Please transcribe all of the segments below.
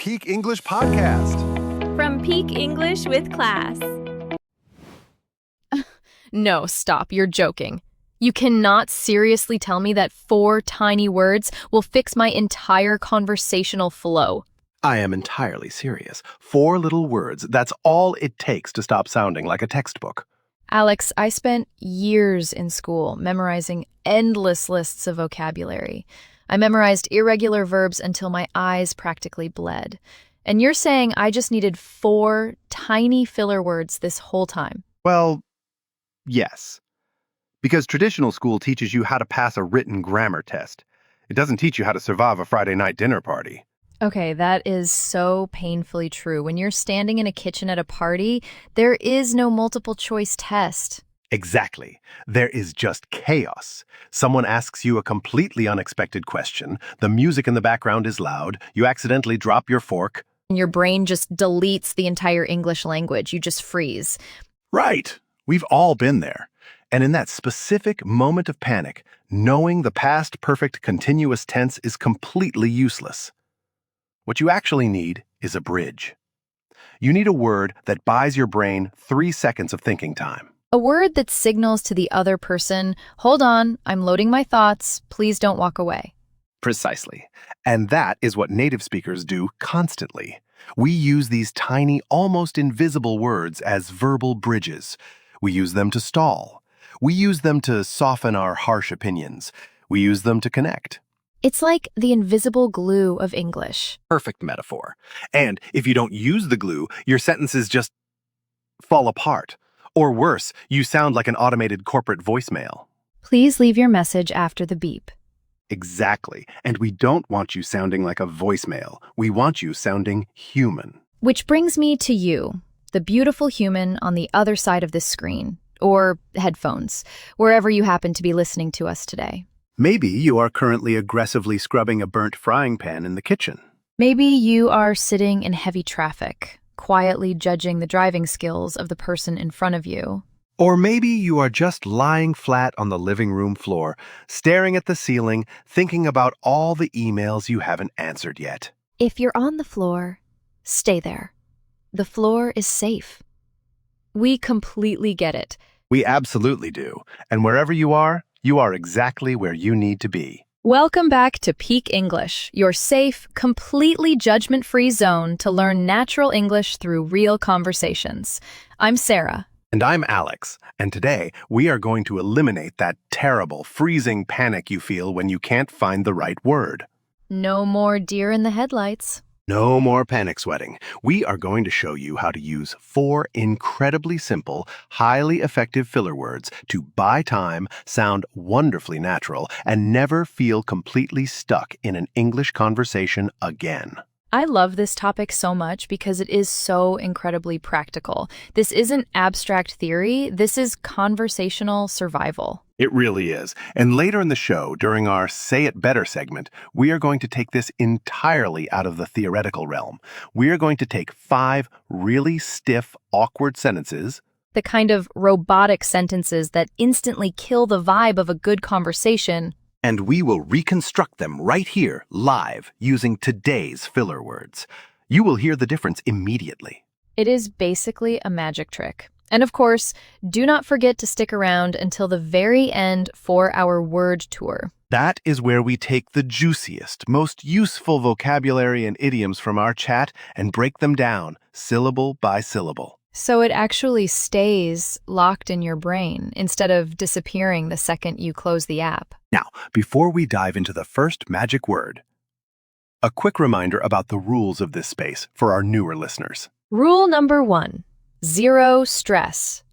Peak English Podcast. From Peak English with Class. No, stop. You're joking. You cannot seriously tell me that 4 tiny words will fix my entire conversational flow. I am entirely serious. 4 little words, that's all it takes to stop sounding like a textbook. Alex, I spent years in school memorizing endless lists of vocabulary. I memorized irregular verbs until my eyes practically bled. And you're saying I just needed 4 tiny filler words this whole time. Well, yes. Because traditional school teaches you how to pass a written grammar test. It doesn't teach you how to survive a Friday night dinner party. Okay, that is so painfully true. When you're standing in a kitchen at a party, there is no multiple choice test. Exactly. There is just chaos. Someone asks you a completely unexpected question, the music in the background is loud, you accidentally drop your fork. And your brain just deletes the entire English language. You just freeze. Right. We've all been there. And in that specific moment of panic, knowing the past perfect continuous tense is completely useless. What you actually need is a bridge. You need a word that buys your brain 3 seconds of thinking time. A word that signals to the other person, hold on, I'm loading my thoughts, please don't walk away. Precisely. And that is what native speakers do constantly. We use these tiny, almost invisible words as verbal bridges. We use them to stall. We use them to soften our harsh opinions. We use them to connect. It's like the invisible glue of English. Perfect metaphor. And if you don't use the glue, your sentences just fall apart. Or worse, you sound like an automated corporate voicemail. Please leave your message after the beep. Exactly. And we don't want you sounding like a voicemail. We want you sounding human. Which brings me to you, the beautiful human on the other side of this screen, or headphones, wherever you happen to be listening to us today. Maybe you are currently aggressively scrubbing a burnt frying pan in the kitchen. Maybe you are sitting in heavy traffic, quietly judging the driving skills of the person in front of you. Or maybe you are just lying flat on the living room floor, staring at the ceiling, thinking about all the emails you haven't answered yet. If you're on the floor, stay there. The floor is safe. We completely get it. We absolutely do. And wherever you are exactly where you need to be. Welcome back to Peak English, your safe, completely judgment-free zone to learn natural English through real conversations. I'm Sarah. And I'm Alex, and today we are going to eliminate that terrible, freezing panic you feel when you can't find the right word. No more deer in the headlights. No more panic sweating. We are going to show you how to use 4 incredibly simple, highly effective filler words to buy time, sound wonderfully natural, and never feel completely stuck in an English conversation again. I love this topic so much because it is so incredibly practical. This isn't abstract theory, this is conversational survival. It really is. And later in the show, during our Say It Better segment, we are going to take this entirely out of the theoretical realm. We are going to take 5 really stiff, awkward sentences, The kind of robotic sentences that instantly kill the vibe of a good conversation, and we will reconstruct them right here, live, using today's filler words. You will hear the difference immediately. It is basically a magic trick. And of course, do not forget to stick around until the very end for our word tour. That is where we take the juiciest, most useful vocabulary and idioms from our chat and break them down, syllable by syllable. So it actually stays locked in your brain instead of disappearing the second you close the app. Now, before we dive into the first magic word, a quick reminder about the rules of this space for our newer listeners. Rule number 1, 0 stress.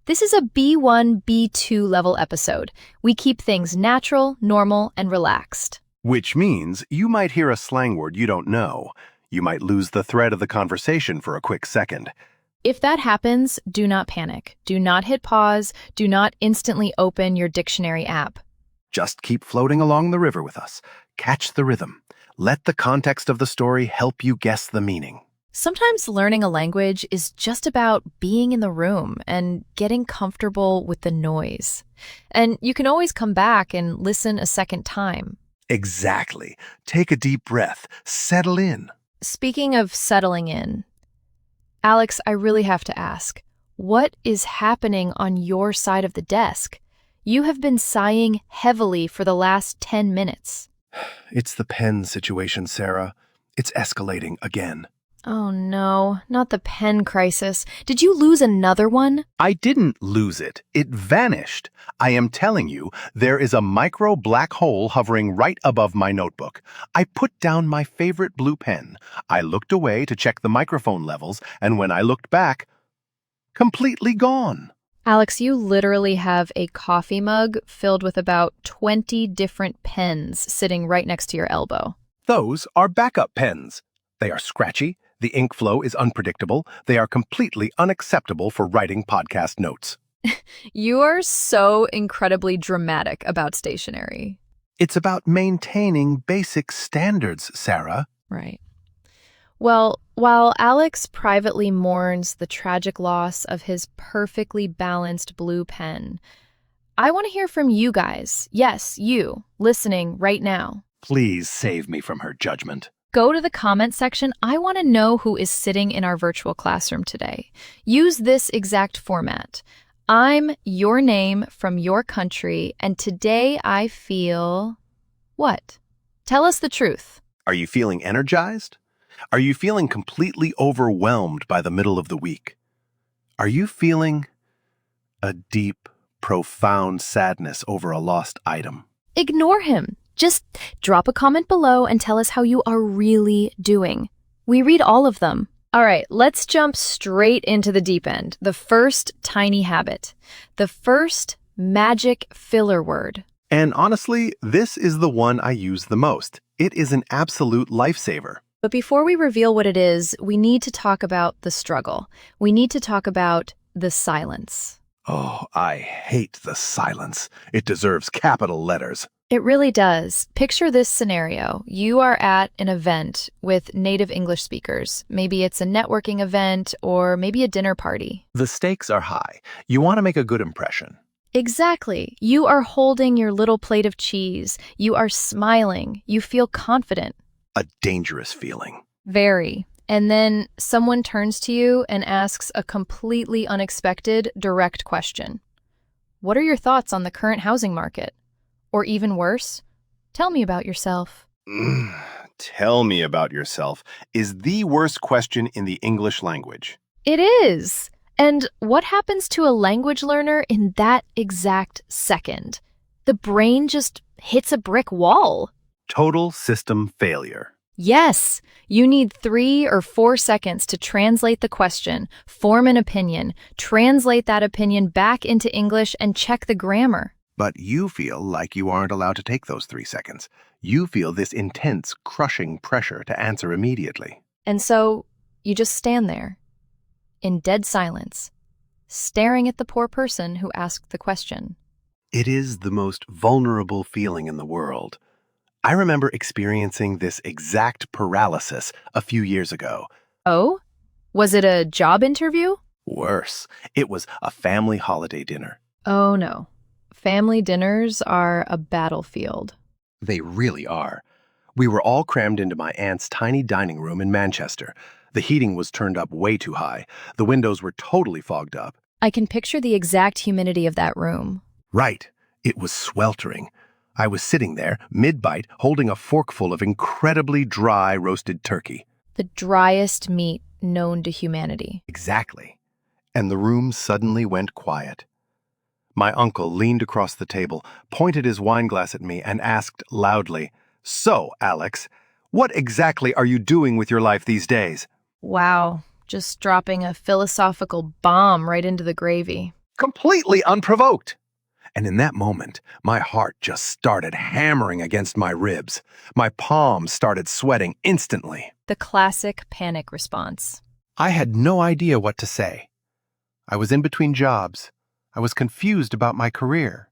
This is a B1, B2 level episode. We keep things natural, normal, and relaxed. Which means you might hear a slang word you don't know. You might lose the thread of the conversation for a quick second. If that happens, do not panic. Do not hit pause. Do not instantly open your dictionary app. Just keep floating along the river with us. Catch the rhythm. Let the context of the story help you guess the meaning. Sometimes learning a language is just about being in the room and getting comfortable with the noise. And you can always come back and listen a second time. Exactly. Take a deep breath. Settle in. Speaking of settling in, Alex, I really have to ask, what is happening on your side of the desk? You have been sighing heavily for the last 10 minutes. It's the pen situation, Sarah. It's escalating again. Oh no, not the pen crisis. Did you lose another one? I didn't lose it. It vanished. I am telling you, there is a micro black hole hovering right above my notebook. I put down my favorite blue pen. I looked away to check the microphone levels, and when I looked back, completely gone. Alex, you literally have a coffee mug filled with about 20 different pens sitting right next to your elbow. Those are backup pens. They are scratchy, the ink flow is unpredictable, they are completely unacceptable for writing podcast notes. You are so incredibly dramatic about stationery. It's about maintaining basic standards, Sarah. Right. Well, while Alex privately mourns the tragic loss of his perfectly balanced blue pen, I want to hear from you guys. Yes, you, listening right now. Please save me from her judgment. Go to the comment section. I want to know who is sitting in our virtual classroom today. Use this exact format. I'm your name from your country, and today I feel... What? Tell us the truth. Are you feeling energized? Are you feeling completely overwhelmed by the middle of the week? Are you feeling a deep, profound sadness over a lost item? Ignore him. Just drop a comment below and tell us how you are really doing. We read all of them. All right, let's jump straight into the deep end. The first tiny habit. The first magic filler word. And honestly, this is the one I use the most. It is an absolute lifesaver. But before we reveal what it is, we need to talk about the struggle. We need to talk about the silence. Oh, I hate the silence. It deserves capital letters. It really does. Picture this scenario. You are at an event with native English speakers. Maybe it's a networking event or maybe a dinner party. The stakes are high. You want to make a good impression. Exactly. You are holding your little plate of cheese. You are smiling. You feel confident. A dangerous feeling. Very. And then someone turns to you and asks a completely unexpected, direct question. What are your thoughts on the current housing market? Or even worse, tell me about yourself. Tell me about yourself is the worst question in the English language. It is. And what happens to a language learner in that exact second? The brain just hits a brick wall. Total system failure. Yes, you need 3 or 4 seconds to translate the question, form an opinion, translate that opinion back into English, and check the grammar. But you feel like you aren't allowed to take those 3 seconds. You feel this intense, crushing pressure to answer immediately. And so you just stand there, in dead silence, staring at the poor person who asked the question. It is the most vulnerable feeling in the world. I remember experiencing this exact paralysis a few years ago. Oh? Was it a job interview? Worse, it was a family holiday dinner. Oh no. Family dinners are a battlefield. They really are. We were all crammed into my aunt's tiny dining room in Manchester. The heating was turned up way too high. The windows were totally fogged up. I can picture the exact humidity of that room. Right. It was sweltering. I was sitting there, mid-bite, holding a forkful of incredibly dry roasted turkey. The driest meat known to humanity. Exactly. And the room suddenly went quiet. My uncle leaned across the table, pointed his wineglass at me, and asked loudly, "So, Alex, what exactly are you doing with your life these days?" Wow, just dropping a philosophical bomb right into the gravy. Completely unprovoked. And in that moment, my heart just started hammering against my ribs. My palms started sweating instantly. The classic panic response. I had no idea what to say. I was in between jobs. I was confused about my career.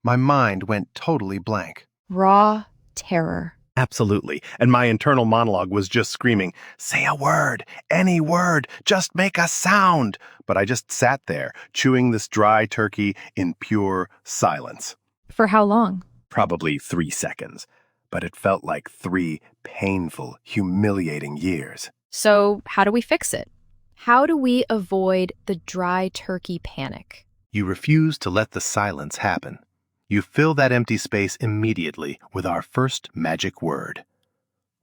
My mind went totally blank. Raw terror. Absolutely. And my internal monologue was just screaming, "Say a word, any word, just make a sound." But I just sat there, chewing this dry turkey in pure silence. For how long? Probably 3 seconds. but it felt like 3 painful, humiliating years. So, how do we fix it? How do we avoid the dry turkey panic? You refuse to let the silence happen. You fill that empty space immediately with our first magic word.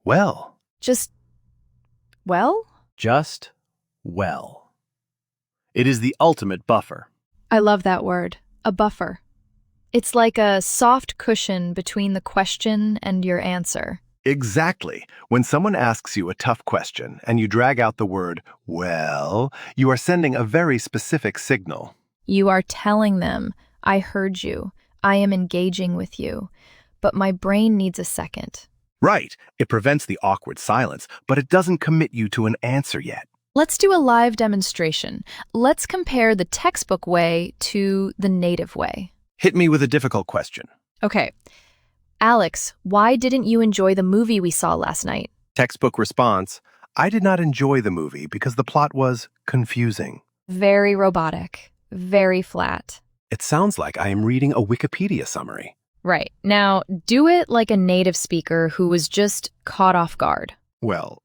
Well. Just, well? Just well. It is the ultimate buffer. I love that word, a buffer. It's like a soft cushion between the question and your answer. Exactly. When someone asks you a tough question and you drag out the word, well, you are sending a very specific signal. You are telling them, I heard you, I am engaging with you, but my brain needs a second. Right. It prevents the awkward silence, but it doesn't commit you to an answer yet. Let's do a live demonstration. Let's compare the textbook way to the native way. Hit me with a difficult question. Okay. Alex, why didn't you enjoy the movie we saw last night? Textbook response, I did not enjoy the movie because the plot was confusing. Very robotic, very flat. It sounds like I am reading a Wikipedia summary. Right. Now, do it like a native speaker who was just caught off guard. Well,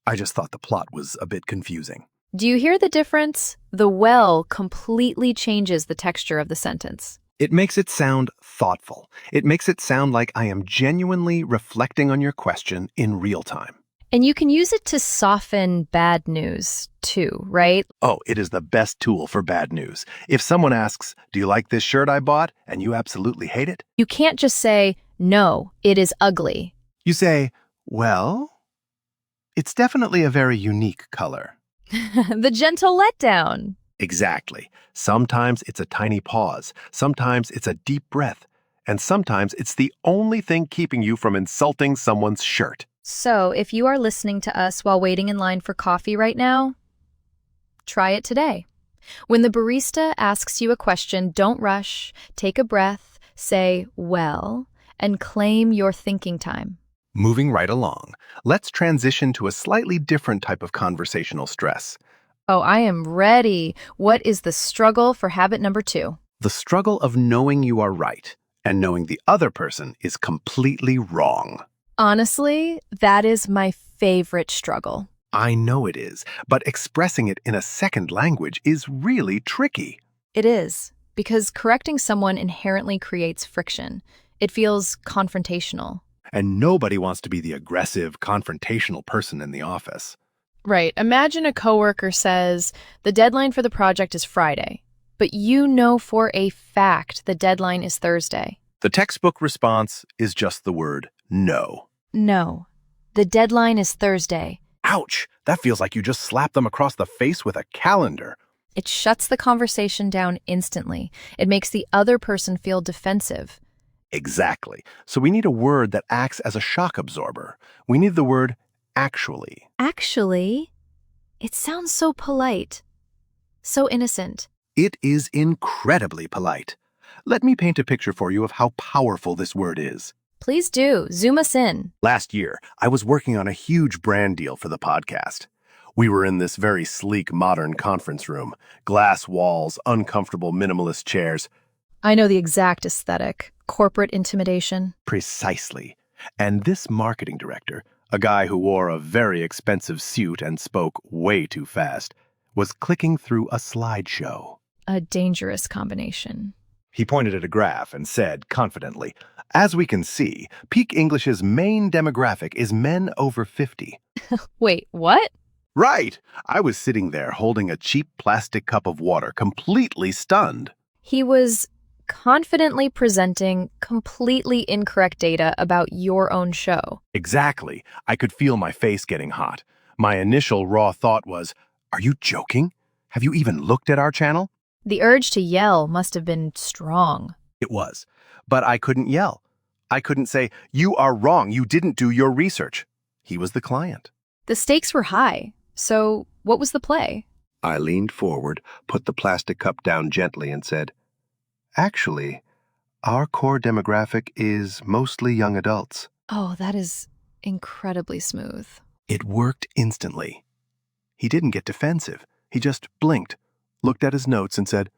I just thought the plot was a bit confusing. Do you hear the difference? The well completely changes the texture of the sentence. It makes it sound thoughtful. It makes it sound like I am genuinely reflecting on your question in real time. And you can use it to soften bad news, too, right? Oh, it is the best tool for bad news. If someone asks, do you like this shirt I bought? And you absolutely hate it. You can't just say, no, it is ugly. You say, well, it's definitely a very unique color. The gentle letdown. Exactly. Sometimes it's a tiny pause. Sometimes it's a deep breath. And sometimes it's the only thing keeping you from insulting someone's shirt. So, if you are listening to us while waiting in line for coffee right now, try it today. When the barista asks you a question, don't rush, take a breath, say, well, and claim your thinking time. Moving right along, let's transition to a slightly different type of conversational stress. Oh, I am ready. What is the struggle for habit number 2? The struggle of knowing you are right and knowing the other person is completely wrong. Honestly, that is my favorite struggle. I know it is, but expressing it in a second language is really tricky. It is, because correcting someone inherently creates friction. It feels confrontational. And nobody wants to be the aggressive, confrontational person in the office. Right. Imagine a coworker says, the deadline for the project is Friday, but you know for a fact the deadline is Thursday. The textbook response is just the word no. No, the deadline is Thursday. Ouch! That feels like you just slapped them across the face with a calendar. It shuts the conversation down instantly. It makes the other person feel defensive. Exactly. So we need a word that acts as a shock absorber. We need the word actually. Actually, it sounds so polite, so innocent. It is incredibly polite. Let me paint a picture for you of how powerful this word is. Please do. Zoom us in. Last year, I was working on a huge brand deal for the podcast. We were in this very sleek, modern conference room. Glass walls, uncomfortable minimalist chairs. I know the exact aesthetic. Corporate intimidation. Precisely. And this marketing director, a guy who wore a very expensive suit and spoke way too fast, was clicking through a slideshow. A dangerous combination. He pointed at a graph and said confidently, as we can see, Peak English's main demographic is men over 50. Wait, what? Right! I was sitting there holding a cheap plastic cup of water, completely stunned. He was confidently presenting completely incorrect data about your own show. Exactly. I could feel my face getting hot. My initial raw thought was, are you joking? Have you even looked at our channel? The urge to yell must have been strong. It was. But I couldn't yell. I couldn't say, you are wrong, you didn't do your research. He was the client. The stakes were high. So what was the play? I leaned forward, put the plastic cup down gently and said, actually, our core demographic is mostly young adults. Oh, that is incredibly smooth. It worked instantly. He didn't get defensive. He just blinked, looked at his notes and said,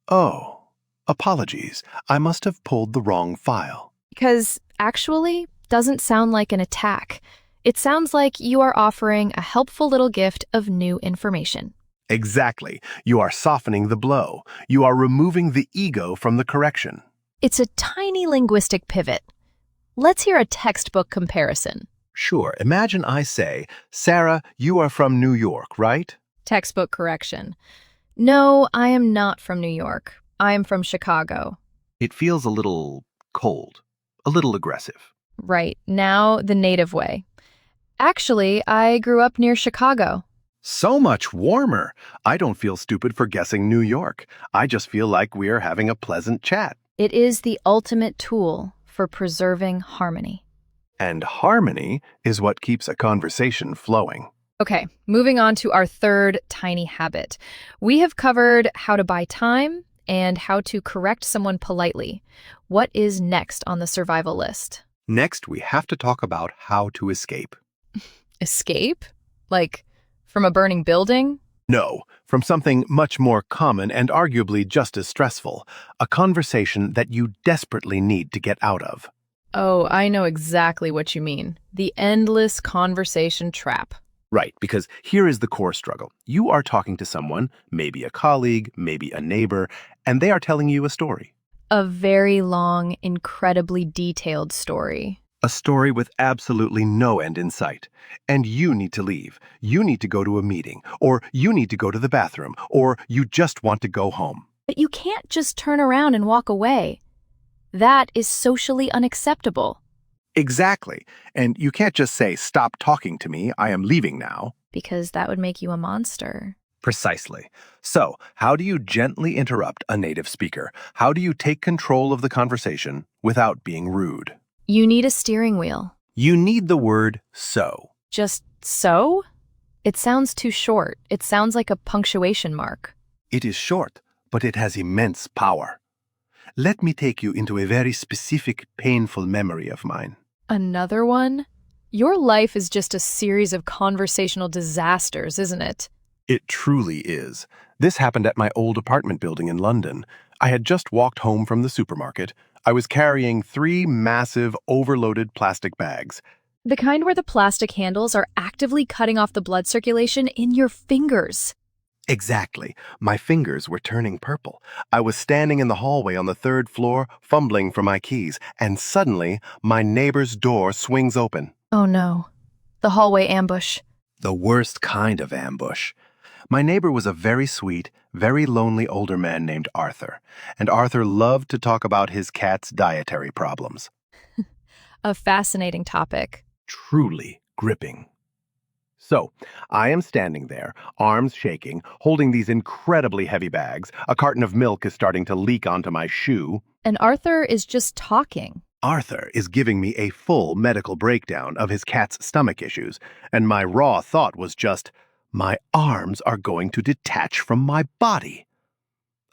oh, apologies, I must have pulled the wrong file. Because actually doesn't sound like an attack. It sounds like you are offering a helpful little gift of new information. Exactly. You are softening the blow. You are removing the ego from the correction. It's a tiny linguistic pivot. Let's hear a textbook comparison. Sure, imagine I say, Sarah, you are from New York, right? Textbook correction. No, I am not from New York. I am from Chicago. It feels a little cold, a little aggressive. Right, now the native way. Actually, I grew up near Chicago. So much warmer. I don't feel stupid for guessing New York. I just feel like we are having a pleasant chat. It is the ultimate tool for preserving harmony. And harmony is what keeps a conversation flowing. Okay, moving on to our third tiny habit. We have covered how to buy time and how to correct someone politely. What is next on the survival list? Next, we have to talk about how to escape. Escape? Like from a burning building? No, from something much more common and arguably just as stressful, a conversation that you desperately need to get out of. Oh, I know exactly what you mean. The endless conversation trap. Right, because here is the core struggle. You are talking to someone, maybe a colleague, maybe a neighbor, and they are telling you a story. A very long, incredibly detailed story. A story with absolutely no end in sight. And you need to leave. You need to go to a meeting, or you need to go to the bathroom, or you just want to go home. But you can't just turn around and walk away. That is socially unacceptable. Exactly. And you can't just say, stop talking to me, I am leaving now. Because that would make you a monster. Precisely. So, how do you gently interrupt a native speaker? How do you take control of the conversation without being rude? You need a steering wheel. You need the word so. Just so? It sounds too short. It sounds like a punctuation mark. It is short, but it has immense power. Let me take you into a very specific, painful memory of mine. Another one? Your life is just a series of conversational disasters, isn't it? It truly is. This happened at my old apartment building in London. I had just walked home from the supermarket. I was carrying 3 massive, overloaded plastic bags. The kind where the plastic handles are actively cutting off the blood circulation in your fingers. Exactly. My fingers were turning purple. I was standing in the hallway on the 3rd floor, fumbling for my keys, and suddenly, my neighbor's door swings open. Oh no. The hallway ambush. The worst kind of ambush. My neighbor was a very sweet, very lonely older man named Arthur, and Arthur loved to talk about his cat's dietary problems. A fascinating topic. Truly gripping. So, I am standing there, arms shaking, holding these incredibly heavy bags. A carton of milk is starting to leak onto my shoe. And Arthur is just talking. Arthur is giving me a full medical breakdown of his cat's stomach issues, and my raw thought was just, my arms are going to detach from my body.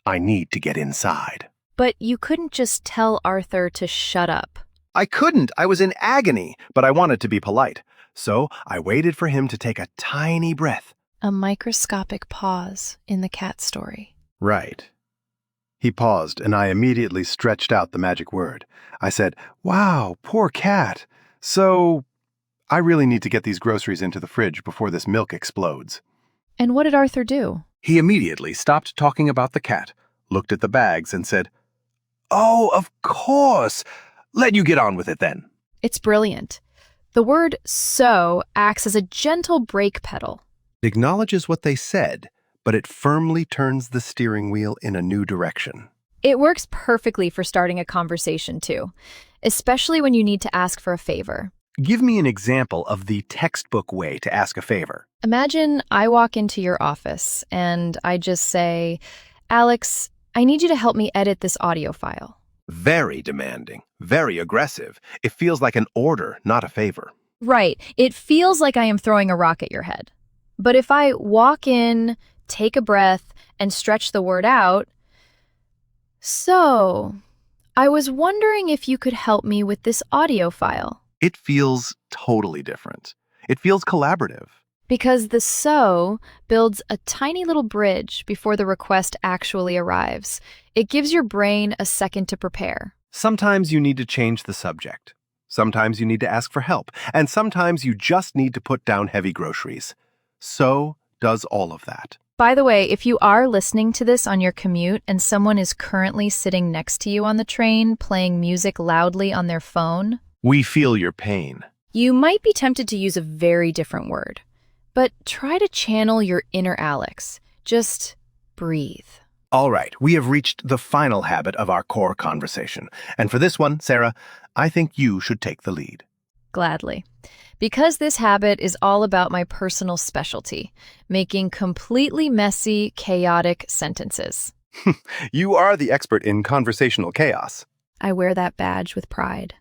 I need to get inside. But you couldn't just tell Arthur to shut up. I couldn't. I was in agony, but I wanted to be polite. So I waited for him to take a tiny breath. A microscopic pause in the cat story. Right. He paused, and I immediately stretched out the magic word. I said, wow, poor cat. So, I really need to get these groceries into the fridge before this milk explodes. And what did Arthur do? He immediately stopped talking about the cat, looked at the bags, and said, oh, of course. Let you get on with it then. It's brilliant. The word so acts as a gentle brake pedal. It acknowledges what they said, but it firmly turns the steering wheel in a new direction. It works perfectly for starting a conversation, too, especially when you need to ask for a favor. Give me an example of the textbook way to ask a favor. Imagine I walk into your office and I just say, Alex, I need you to help me edit this audio file. Very demanding, very aggressive. It feels like an order, not a favor. Right. It feels like I am throwing a rock at your head. But if I walk in, take a breath, and stretch the word out, so, I was wondering if you could help me with this audio file. It feels totally different. It feels collaborative. Because the so builds a tiny little bridge before the request actually arrives. It gives your brain a second to prepare. Sometimes you need to change the subject. Sometimes you need to ask for help. And sometimes you just need to put down heavy groceries. So does all of that. By the way, if you are listening to this on your commute and someone is currently sitting next to you on the train playing music loudly on their phone, We feel your pain. you might be tempted to use a very different word. But try to channel your inner Alex. Just breathe. All right, we have reached the final habit of our core conversation. And for this one, Sarah, I think you should take the lead. Gladly. Because this habit is all about my personal specialty, making completely messy, chaotic sentences. You are the expert in conversational chaos. I wear that badge with pride.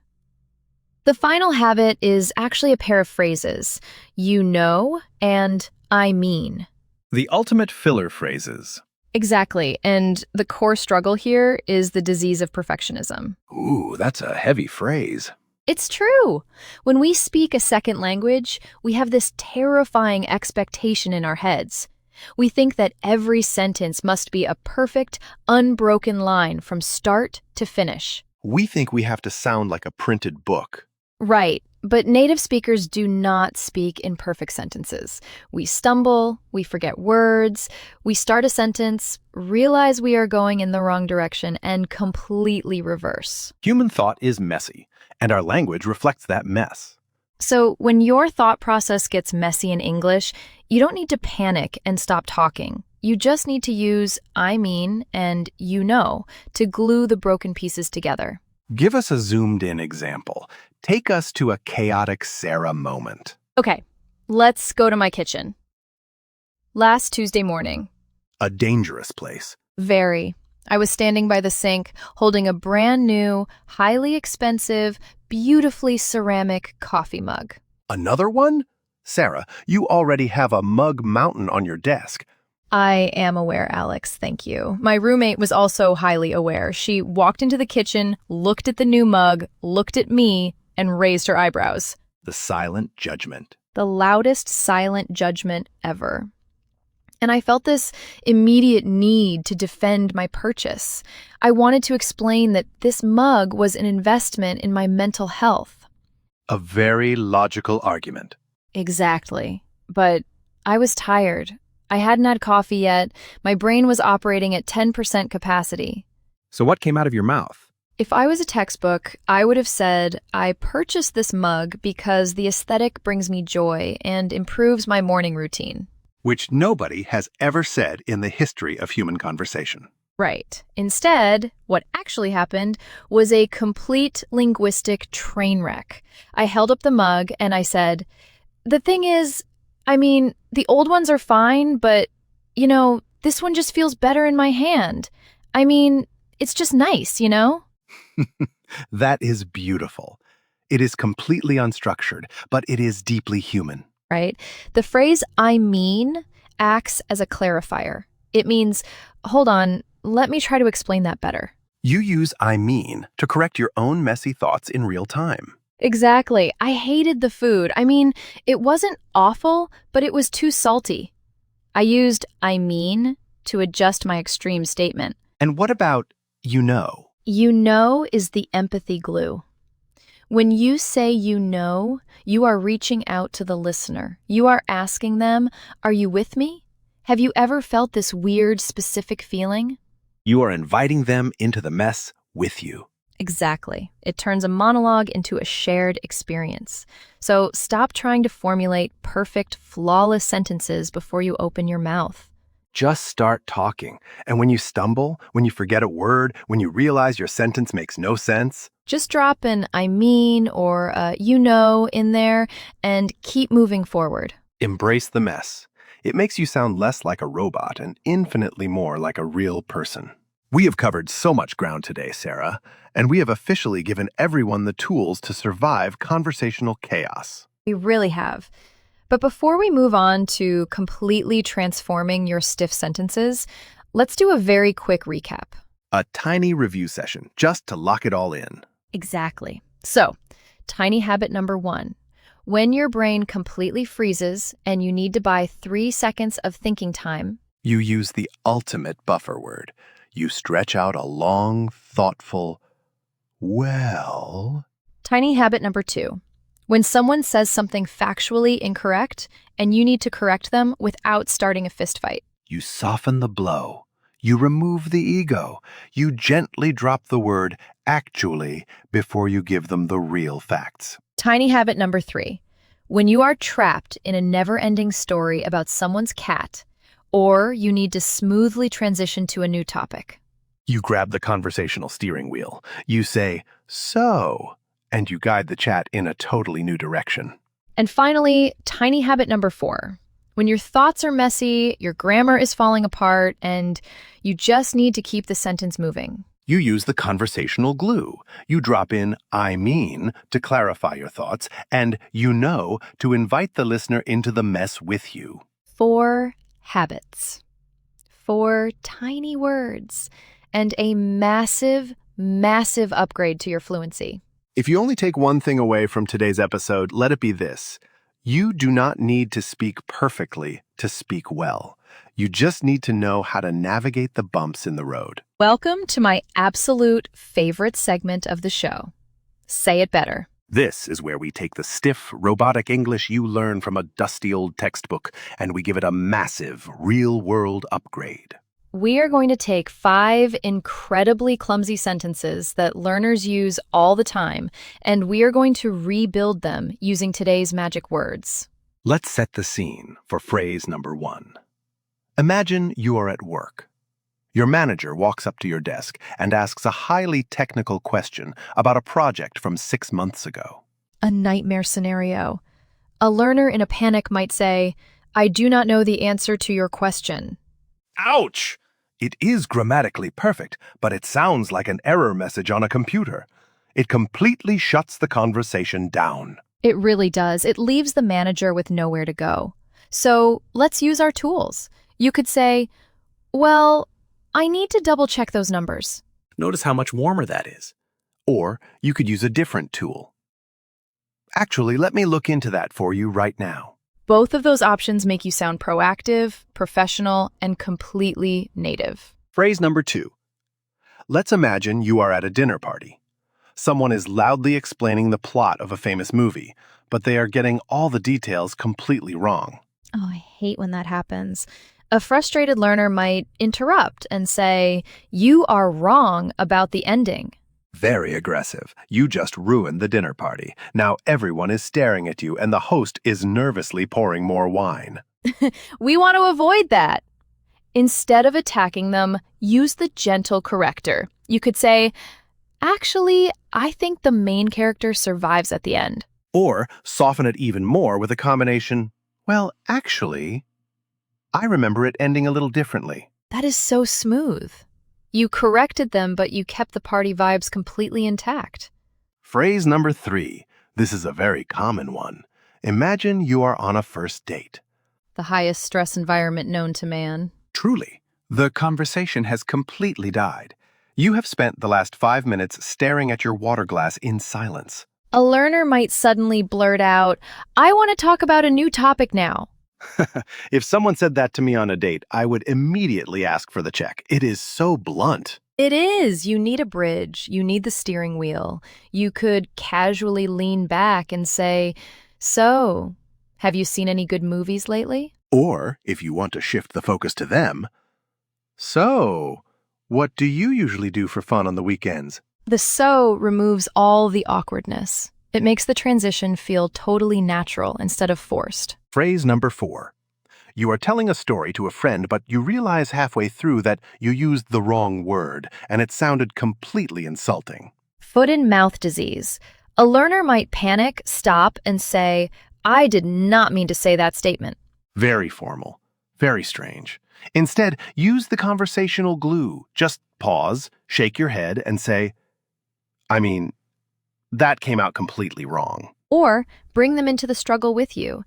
The final habit is actually a pair of phrases, you know and I mean. The ultimate filler phrases. Exactly, and the core struggle here is the disease of perfectionism. Ooh, that's a heavy phrase. It's true. When we speak a second language, we have this terrifying expectation in our heads. We think that every sentence must be a perfect, unbroken line from start to finish. We think we have to sound like a printed book. Right, but native speakers do not speak in perfect sentences. We stumble, we forget words, we start a sentence, realize we are going in the wrong direction, and completely reverse. Human thought is messy, and our language reflects that mess. So when your thought process gets messy in English, you don't need to panic and stop talking. You just need to use I mean and you know to glue the broken pieces together. Give us a zoomed-in example. Take us to a chaotic Sarah moment. Okay, let's go to my kitchen. Last Tuesday morning. A dangerous place. Very. I was standing by the sink, holding a brand new, highly expensive, beautifully ceramic coffee mug. Another one? Sarah, you already have a mug mountain on your desk. I am aware, Alex, thank you. My roommate was also highly aware. She walked into the kitchen, looked at the new mug, looked at me, and raised her eyebrows. The silent judgment. The loudest silent judgment ever. And I felt this immediate need to defend my purchase. I wanted to explain that this mug was an investment in my mental health. A very logical argument. Exactly. But I was tired. I hadn't had coffee yet. My brain was operating at 10% capacity. So what came out of your mouth? If I was a textbook, I would have said, I purchased this mug because the aesthetic brings me joy and improves my morning routine. Which nobody has ever said in the history of human conversation. Right. Instead, what actually happened was a complete linguistic train wreck. I held up the mug and I said, the thing is, the old ones are fine, but, this one just feels better in my hand. It's just nice, That is beautiful. It is completely unstructured, but it is deeply human. Right? The phrase I mean acts as a clarifier. It means, hold on, let me try to explain that better. You use I mean to correct your own messy thoughts in real time. Exactly. I hated the food. It wasn't awful, but it was too salty. I used I mean to adjust my extreme statement. And what about you know? You know is the empathy glue. When you say you know, you are reaching out to the listener. You are asking them, are you with me? Have you ever felt this weird, specific feeling? You are inviting them into the mess with you. Exactly. It turns a monologue into a shared experience. So stop trying to formulate perfect, flawless sentences before you open your mouth. Just start talking. And when you stumble, when you forget a word, when you realize your sentence makes no sense, just drop an I mean or you know in there and keep moving forward. embrace the mess. It makes you sound less like a robot and infinitely more like a real person. We have covered so much ground today, Sarah, and we have officially given everyone the tools to survive conversational chaos. We really have. But before we move on to completely transforming your stiff sentences, let's do a very quick recap. A tiny review session, just to lock it all in. Exactly. So, tiny habit number 1. When your brain completely freezes and you need to buy 3 seconds of thinking time, You use the ultimate buffer word. You stretch out a long, thoughtful Well, Tiny habit number 2. When someone says something factually incorrect and you need to correct them without starting a fistfight. you soften the blow. You remove the ego. You gently drop the word actually before you give them the real facts. Tiny habit number 3. When you are trapped in a never-ending story about someone's cat, or you need to smoothly transition to a new topic. You grab the conversational steering wheel. You say, so, and you guide the chat in a totally new direction. And finally, tiny habit number 4. When your thoughts are messy, your grammar is falling apart, and you just need to keep the sentence moving. You use the conversational glue. You drop in I mean to clarify your thoughts, and you know to invite the listener into the mess with you. 4 habits. 4 tiny words. And a massive, massive upgrade to your fluency. If you only take one thing away from today's episode, let it be this. You do not need to speak perfectly to speak well. You just need to know how to navigate the bumps in the road. Welcome to my absolute favorite segment of the show. Say it better. This is where we take the stiff, robotic English you learn from a dusty old textbook and we give it a massive, real-world upgrade. We are going to take 5 incredibly clumsy sentences that learners use all the time, and we are going to rebuild them using today's magic words. Let's set the scene for phrase number 1. Imagine you are at work. Your manager walks up to your desk and asks a highly technical question about a project from 6 months ago. A nightmare scenario. A learner in a panic might say, I do not know the answer to your question. Ouch! It is grammatically perfect, but it sounds like an error message on a computer. It completely shuts the conversation down. It really does. It leaves the manager with nowhere to go. So let's use our tools. You could say, well, I need to double check those numbers. Notice how much warmer that is. Or you could use a different tool. Actually, let me look into that for you right now. Both of those options make you sound proactive, professional, and completely native. Phrase number 2. Let's imagine you are at a dinner party. Someone is loudly explaining the plot of a famous movie, but they are getting all the details completely wrong. Oh, I hate when that happens. A frustrated learner might interrupt and say, you are wrong about the ending. Very aggressive. You just ruined the dinner party. Now everyone is staring at you and the host is nervously pouring more wine. We want to avoid that. Instead of attacking them, use the gentle corrector. You could say, actually, I think the main character survives at the end. Or soften it even more with a combination, well, actually, I remember it ending a little differently. That is so smooth. You corrected them, but you kept the party vibes completely intact. Phrase number 3. This is a very common one. Imagine you are on a first date. The highest stress environment known to man. Truly, the conversation has completely died. You have spent the last 5 minutes staring at your water glass in silence. A learner might suddenly blurt out, I want to talk about a new topic now. If someone said that to me on a date, I would immediately ask for the check. It is so blunt. It is. You need a bridge. You need the steering wheel. You could casually lean back and say, so, have you seen any good movies lately? Or, if you want to shift the focus to them, so, what do you usually do for fun on the weekends? The so removes all the awkwardness. It makes the transition feel totally natural instead of forced. Phrase number 4. You are telling a story to a friend, but you realize halfway through that you used the wrong word, and it sounded completely insulting. Foot and mouth disease. A learner might panic, stop, and say, I did not mean to say that statement. Very formal. Very strange. Instead, use the conversational glue. Just pause, shake your head, and say, that came out completely wrong. Or bring them into the struggle with you.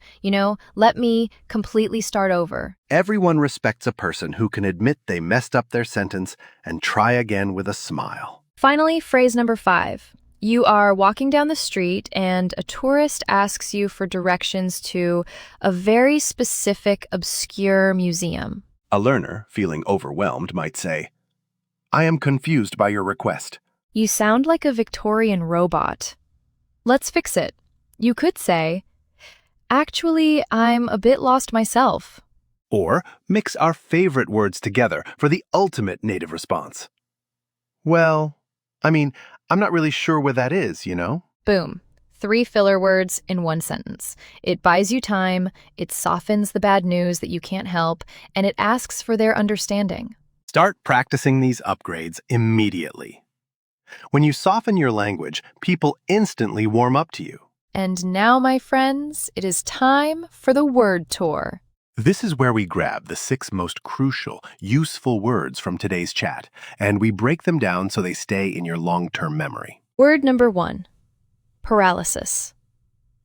Let me completely start over. Everyone respects a person who can admit they messed up their sentence and try again with a smile. Finally, phrase number 5. You are walking down the street and a tourist asks you for directions to a very specific, obscure museum. A learner, feeling overwhelmed, might say, I am confused by your request. You sound like a Victorian robot. Let's fix it. You could say, actually, I'm a bit lost myself. Or mix our favorite words together for the ultimate native response. Well, I'm not really sure where that is, you know? Boom. 3 filler words in 1 sentence. It buys you time, it softens the bad news that you can't help, and it asks for their understanding. Start practicing these upgrades immediately. When you soften your language, people instantly warm up to you. And now, my friends, it is time for the word tour. This is where we grab the 6 most crucial, useful words from today's chat, and we break them down so they stay in your long-term memory. Word number 1, paralysis.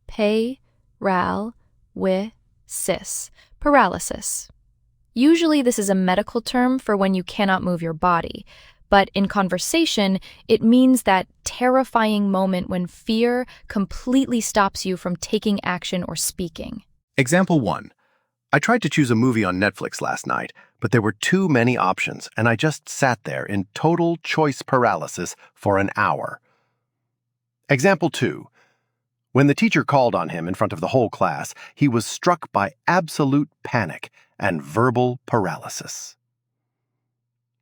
Pay-ral-wi-sis. Paralysis. Usually this is a medical term for when you cannot move your body, but in conversation, it means that terrifying moment when fear completely stops you from taking action or speaking. Example 1. I tried to choose a movie on Netflix last night, but there were too many options, and I just sat there in total choice paralysis for an hour. Example 2. When the teacher called on him in front of the whole class, he was struck by absolute panic and verbal paralysis.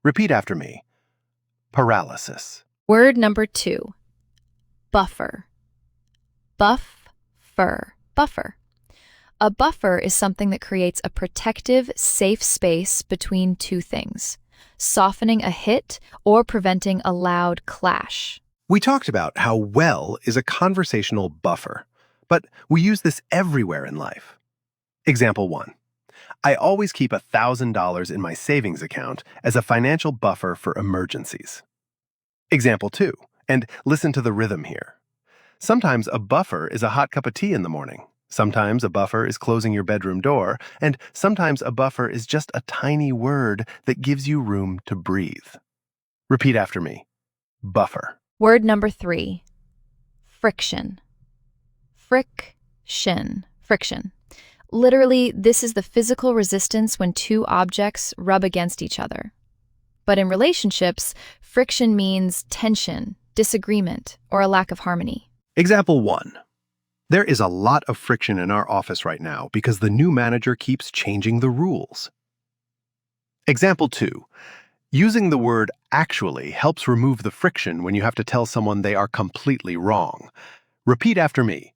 Repeat after me. Paralysis. Word number 2, buffer. Buffer. Buffer. A buffer is something that creates a protective, safe space between 2 things, softening a hit or preventing a loud clash. We talked about how well is a conversational buffer, but we use this everywhere in life. Example 1. I always keep $1,000 in my savings account as a financial buffer for emergencies. Example 2, and listen to the rhythm here. Sometimes a buffer is a hot cup of tea in the morning. Sometimes a buffer is closing your bedroom door, and sometimes a buffer is just a tiny word that gives you room to breathe. Repeat after me. Buffer. Word number 3, friction. Friction. Friction. Literally, this is the physical resistance when 2 objects rub against each other. But in relationships, friction means tension, disagreement, or a lack of harmony. Example 1. There is a lot of friction in our office right now because the new manager keeps changing the rules. Example 2. Using the word actually helps remove the friction when you have to tell someone they are completely wrong. Repeat after me.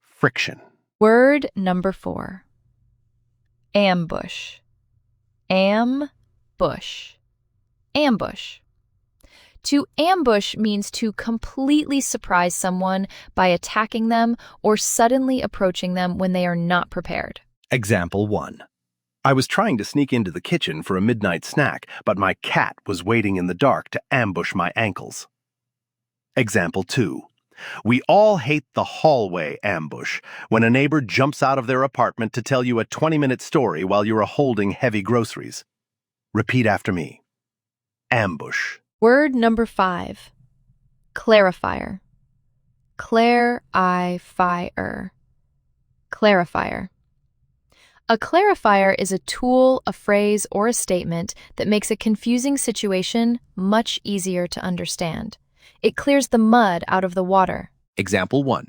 Friction. Word number 4, ambush. Ambush. Ambush. To ambush means to completely surprise someone by attacking them or suddenly approaching them when they are not prepared. Example 1. I was trying to sneak into the kitchen for a midnight snack, but my cat was waiting in the dark to ambush my ankles. Example 2. We all hate the hallway ambush, when a neighbor jumps out of their apartment to tell you a 20-minute story while you are holding heavy groceries. Repeat after me. Ambush. Word number 5, clarifier. Clarifier. Clarifier. A clarifier is a tool, a phrase, or a statement that makes a confusing situation much easier to understand. It clears the mud out of the water. Example 1.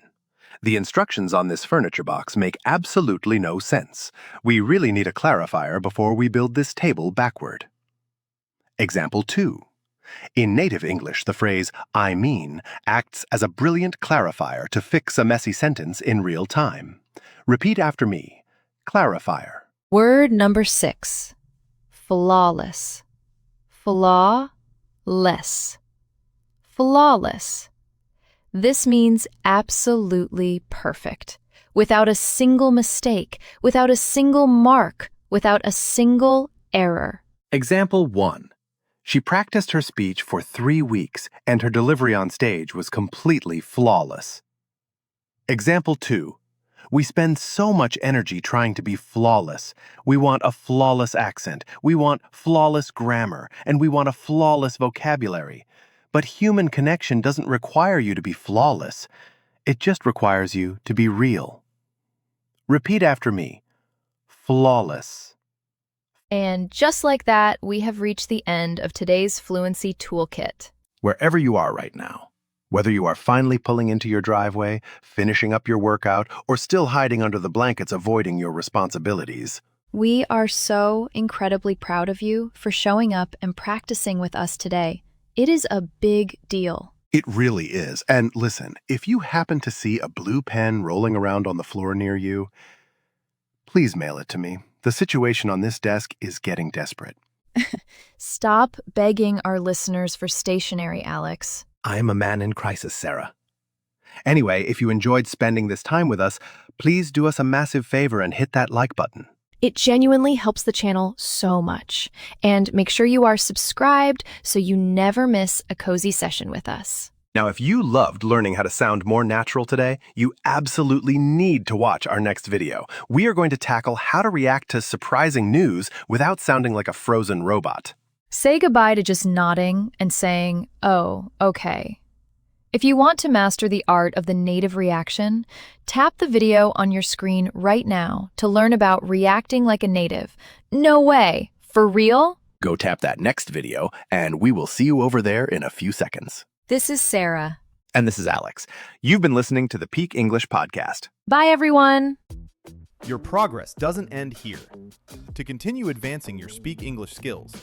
The instructions on this furniture box make absolutely no sense. We really need a clarifier before we build this table backward. Example 2. In native English, the phrase, I mean, acts as a brilliant clarifier to fix a messy sentence in real time. Repeat after me. Clarifier. Word number 6, flawless. Flawless. Flawless. This means absolutely perfect, without a single mistake, without a single mark, without a single error. Example 1. She practiced her speech for 3 weeks, and her delivery on stage was completely flawless. Example 2. We spend so much energy trying to be flawless. We want a flawless accent, we want flawless grammar, and we want a flawless vocabulary. But human connection doesn't require you to be flawless. It just requires you to be real. Repeat after me. Flawless. And just like that, we have reached the end of today's Fluency Toolkit. Wherever you are right now, whether you are finally pulling into your driveway, finishing up your workout, or still hiding under the blankets avoiding your responsibilities, We are so incredibly proud of you for showing up and practicing with us today. It is a big deal. it really is. And listen, if you happen to see a blue pen rolling around on the floor near you, please mail it to me. The situation on this desk is getting desperate. Stop begging our listeners for stationery, Alex. I am a man in crisis, Sarah. Anyway, if you enjoyed spending this time with us, please do us a massive favor and hit that like button. It genuinely helps the channel so much. And make sure you are subscribed so you never miss a cozy session with us. Now, if you loved learning how to sound more natural today, you absolutely need to watch our next video. We are going to tackle how to react to surprising news without sounding like a frozen robot. Say goodbye to just nodding and saying, "Oh, okay." If you want to master the art of the native reaction, tap the video on your screen right now to learn about reacting like a native. No way! For real? Go tap that next video, and we will see you over there in a few seconds. This is Sarah. And this is Alex. You've been listening to the Peak English Podcast. Bye, everyone! Your progress doesn't end here. To continue advancing your Speak English skills,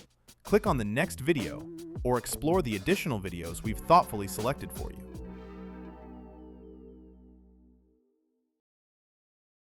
click on the next video or explore the additional videos we've thoughtfully selected for you.